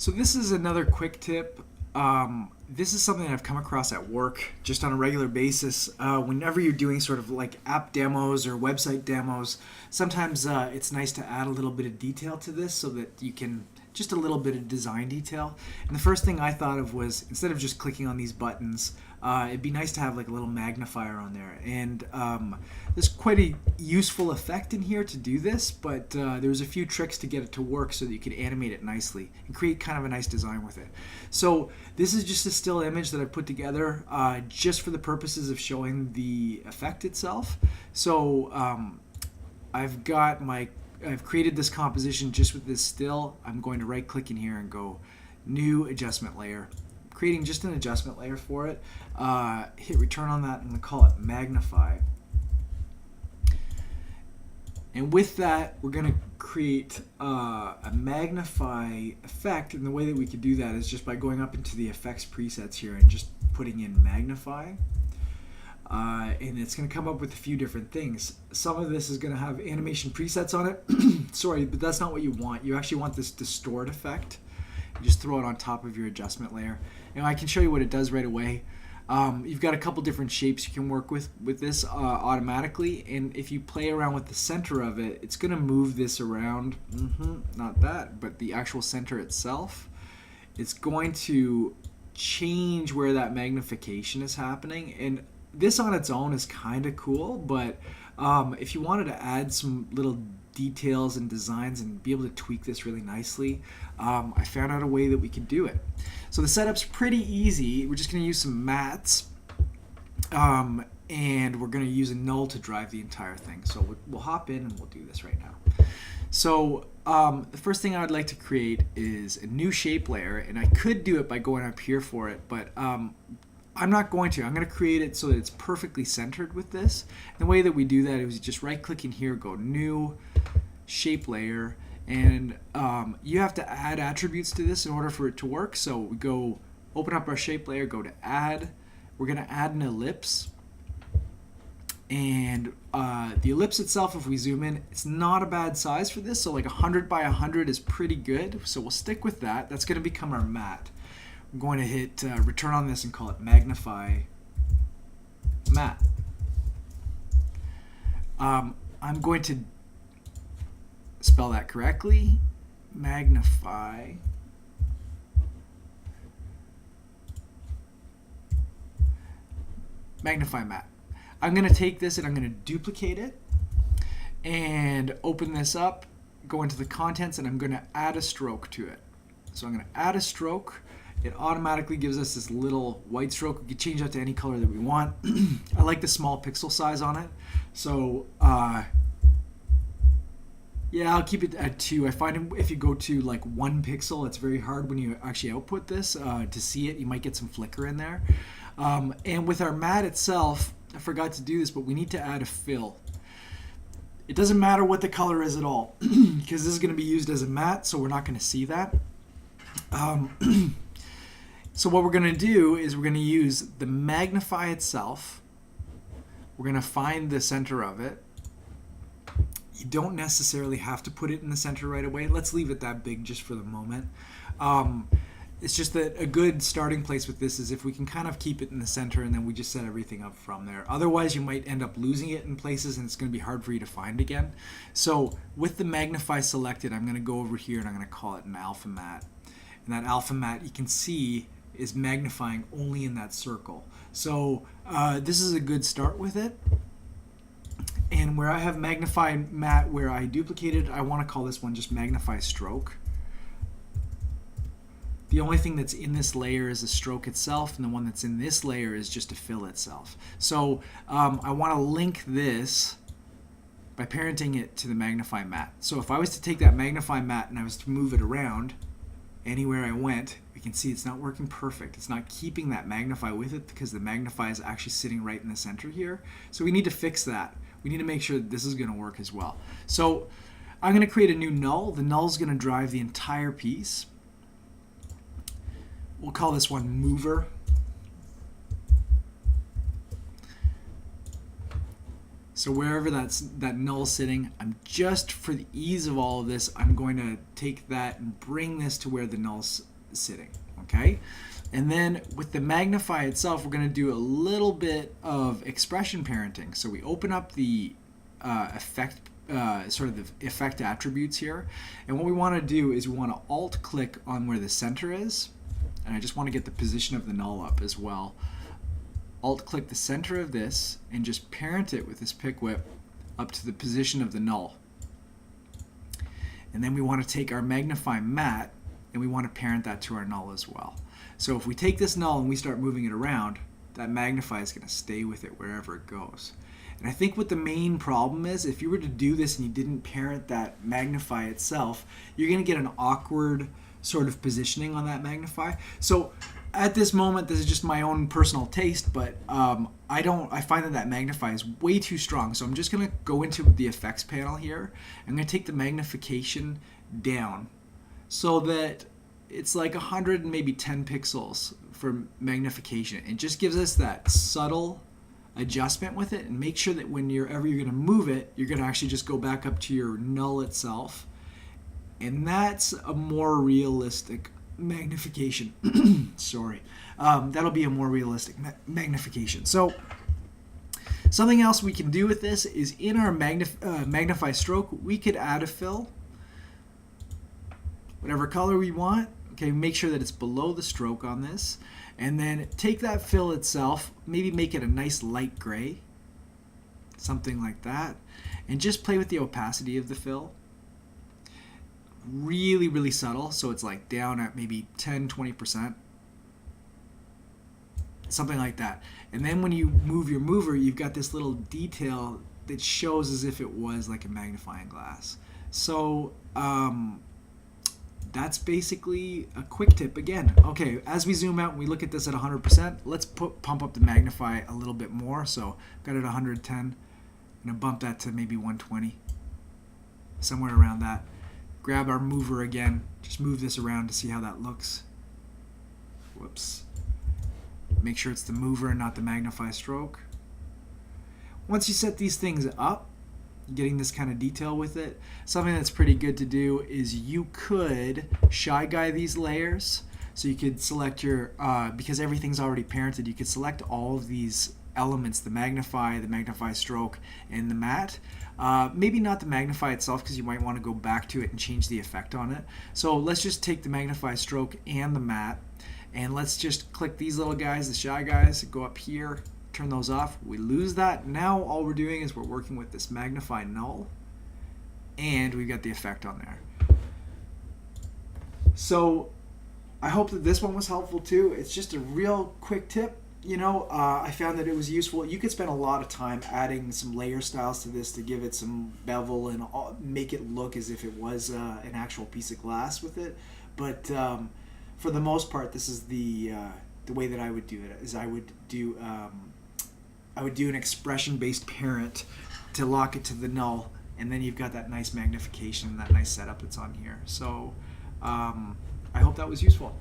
So this is another quick tip. This is something I've come across at work just on a regular basis. Whenever you're doing sort of like app demos or website demos, sometimes it's nice to add a little bit of detail to this so that you can just a little bit of design detail. And the first thing I thought of was instead of just clicking on these buttons, it'd be nice to have like a little magnifier on there. And there's quite a useful effect in here to do this, but there's a few tricks to get it to work so that you can animate it nicely and create kind of a nice design with it. So this is just a still image that I put together just for the purposes of showing the effect itself. So I've created this composition just with this still. I'm going to right click in here and go new adjustment layer, creating just an adjustment layer for it. Hit return on that. I'm going to call it Magnify. And with that, we're going to create a magnify effect. And the way that we could do that is just by going up into the effects presets here and just putting in magnify. And it's going to come up with a few different things. Some of this is going to have animation presets on it. Sorry, but that's not what you want. You actually want this distort effect. You just throw it on top of your adjustment layer. And I can show you what it does right away. You've got a couple different shapes you can work with this automatically. And if you play around with the center of it, it's going to move this around. Not that, but the actual center itself. It's going to change where that magnification is happening. And this on its own is kind of cool, but if you wanted to add some little details and designs and be able to tweak this really nicely, I found out a way that we could do it. So the setup's pretty easy. We're just going to use some mats, and we're going to use a null to drive the entire thing. So we'll hop in and we'll do this right now. So the first thing I would like to create is a new shape layer, and I could do it by going up here for it, but I'm not going to. I'm going to create it so that it's perfectly centered with this. And the way that we do that is just right click in here, go new shape layer, and you have to add attributes to this in order for it to work. So we go open up our shape layer, go to add. We're going to add an ellipse. And the ellipse itself, if we zoom in, it's not a bad size for this. So like 100 by 100 is pretty good. So we'll stick with that. That's going to become our mat. I'm going to hit return on this and call it Magnify Mat. I'm going to spell that correctly. Magnify Mat. I'm going to take this and I'm going to duplicate it and open this up, go into the contents, and I'm going to add a stroke to it. So I'm going to add a stroke. It automatically gives us this little white stroke. We can change that to any color that we want. I like the small pixel size on it. So yeah, I'll keep it at 2. I find if you go to like 1 pixel, it's very hard when you actually output this to see it. You might get some flicker in there. And with our mat itself, I forgot to do this, but we need to add a fill. It doesn't matter what the color is at all because this is going to be used as a mat, so we're not going to see that. So what we're going to do is we're going to use the magnify itself. We're going to find the center of it. You don't necessarily have to put it in the center right away. Let's leave it that big just for the moment. It's just that a good starting place with this is if we can kind of keep it in the center and then we just set everything up from there. Otherwise, you might end up losing it in places and it's going to be hard for you to find again. So with the magnify selected, I'm going to go over here and I'm going to call it an alpha mat. And that alpha mat, you can see, is magnifying only in that circle. So this is a good start with it. And where I have magnify mat where I duplicated, I want to call this one just magnify stroke. The only thing that's in this layer is the stroke itself, and the one that's in this layer is just a fill itself. So I want to link this by parenting it to the magnify mat. So if I was to take that magnify mat and I was to move it around anywhere I went, we can see it's not working perfect. It's not keeping that magnify with it because the magnify is actually sitting right in the center here. So we need to fix that. We need to make sure that this is going to work as well. So I'm going to create a new null. The null is going to drive the entire piece. We'll call this one mover. So wherever that null sitting, for the ease of all of this, I'm going to take that and bring this to where the null's sitting, okay? And then with the Magnify itself, we're going to do a little bit of expression parenting. So we open up the effect, sort of the effect attributes here. And what we want to do is we want to alt-click on where the center is. And I just want to get the position of the null up as well. Alt-click the center of this and just parent it with this pick whip up to the position of the null. And then we want to take our Magnify mat and we want to parent that to our null as well. So if we take this null and we start moving it around, that Magnify is going to stay with it wherever it goes. And I think what the main problem is, if you were to do this and you didn't parent that Magnify itself, you're going to get an awkward sort of positioning on that Magnify. So at this moment, this is just my own personal taste, but I find that Magnify is way too strong. So I'm just going to go into the effects panel here. I'm going to take the magnification down so that it's like 100 and maybe 10 pixels for magnification. It just gives us that subtle adjustment with it, and make sure that whenever you're going to move it, you're going to actually just go back up to your null itself. And that's a more realistic magnification. Sorry. That'll be a more realistic magnification. So something else we can do with this is in our Magnify stroke, we could add a fill, whatever color we want. Okay, make sure that it's below the stroke on this. And then take that fill itself, maybe make it a nice light gray, something like that. And just play with the opacity of the fill. Really, really subtle, so it's like down at maybe 10-20%. Something like that. And then when you move your mover, you've got this little detail that shows as if it was like a magnifying glass. So that's basically a quick tip again. Okay, as we zoom out and we look at this at 100%, let's pump up the Magnify a little bit more. So I've got it at 110. I'm going to bump that to maybe 120, somewhere around that. Grab our mover again, just move this around to see how that looks. Whoops. Make sure it's the mover and not the Magnify stroke. Once you set these things up, getting this kind of detail with it, something that's pretty good to do is you could shy guy these layers. So you could select your, because everything's already parented, you could select all of these elements, the Magnify stroke, and the matte. Maybe not the Magnify itself, because you might want to go back to it and change the effect on it. So let's just take the Magnify stroke and the matte, and let's just click these little guys, the shy guys, go up here, turn those off. We lose that. Now all we're doing is we're working with this Magnify null, and we've got the effect on there. So I hope that this one was helpful too. It's just a real quick tip. You know, I found that it was useful. You could spend a lot of time adding some layer styles to this to give it some bevel and make it look as if it was an actual piece of glass with it. But for the most part, this is the way that I would do it. Is I would do an expression-based parent to lock it to the null, and then you've got that nice magnification, that nice setup that's on here. So I hope that was useful.